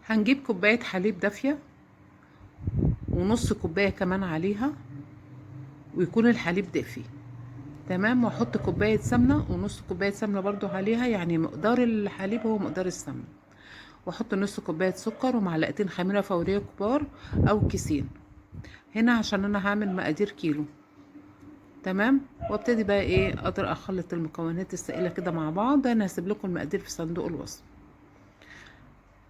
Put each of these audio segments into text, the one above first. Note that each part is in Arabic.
هنجيب كوباية حليب دافية ونص كوباية كمان عليها، ويكون الحليب دافي. تمام. واحط كوباية سمنة ونص كوباية سمنة برضو عليها، يعني مقدار الحليب هو مقدار السمنة. واحط نص كوباية سكر ومعلقتين خميرة فورية كبار او كيسين، هنا عشان انا هعمل مقادير كيلو. تمام. وابتدي بقى ايه اقدر اخلط المكونات السائلة كده مع بعض. انا هسيب لكم المقادير في صندوق الوصف.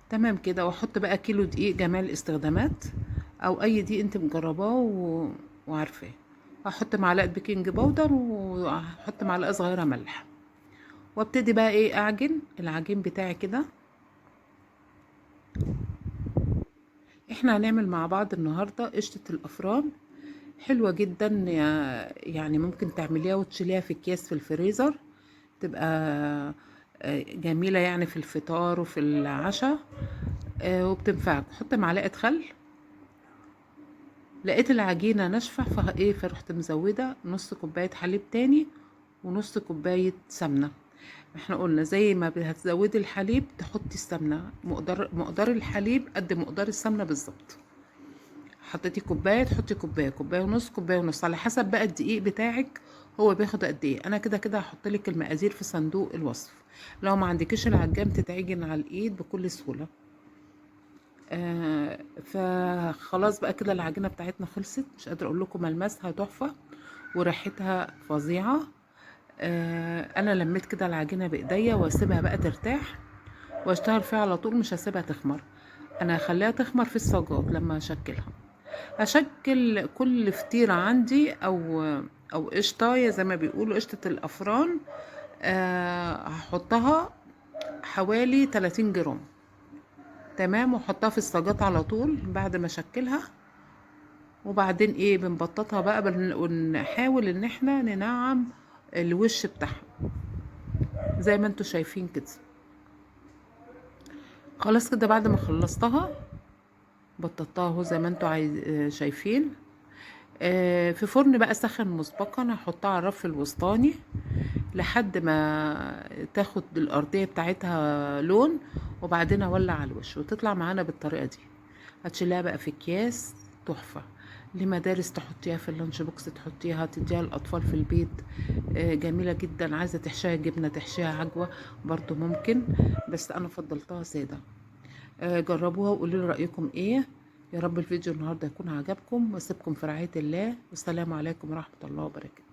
تمام كده. واحط بقى كيلو دقيق جمال استخدامات، او اي دقيق انت مجرباه وعارفاه. هحط معلقه بيكنج باودر وهحط معلقه صغيره ملح. وابتدي بقى ايه اعجن العجين بتاعي كده. احنا هنعمل مع بعض النهارده قشطه الافران، حلوه جدا. يعني ممكن تعمليها وتشيليها في اكياس في الفريزر، تبقى جميله يعني في الفطار وفي العشاء. وبتنفعك. حط معلقه خل. لقيت العجينة ناشفة فرحت مزودة نص كوباية حليب تاني ونص كوباية سمنة. احنا قلنا زي ما هتزودي الحليب تحطي السمنة، مقدار الحليب قد مقدار السمنة بالظبط. حطيتي كوباية تحطي كوباية، كوباية ونص، كوباية ونص، على حسب بقى الدقيق بتاعك هو بياخد قد ايه. انا كده كده هحط لك المقادير في صندوق الوصف. لو ما عندكيش العجان تتعجن على الايد بكل سهولة. فخلاص بقى كده العجينه بتاعتنا خلصت، مش قادره اقول لكم ملمسها تحفه وريحتها فظيعه. انا لميت كده العجينه بايديا واسيبها بقى ترتاح واشتغل فيها على طول، مش هسيبها تخمر. انا هخليها تخمر في الصاجات لما اشكلها. هشكل كل فطيره عندي او قشطايه زي ما بيقولوا قشطه الافران. هحطها حوالي 30 جرام. تمام. واحطها في الصاجات على طول بعد ما اشكلها. وبعدين ايه بنبططها بقى ونحاول ان احنا ننعم الوش بتاعها زي ما انتوا شايفين كده. خلاص كده بعد ما خلصتها بططتها اهو زي ما انتوا شايفين. في فرن بقى سخن مسبقا هحطها على الرف الوسطاني لحد ما تاخد الارضيه بتاعتها لون، وبعدين اولع على الوش وتطلع معانا بالطريقه دي. هتشيلها بقى في اكياس تحفه لمدارس، تحطيها في اللانش بوكس، تحطيها تديها للاطفال في البيت. جميله جدا. عايزه تحشيها جبنه تحشيها عجوه برضو ممكن، بس انا فضلتها ساده. جربوها وقولوا لي رايكم ايه. يا رب الفيديو النهارده يكون عجبكم، واسيبكم في رعايه الله، والسلام عليكم ورحمه الله وبركاته.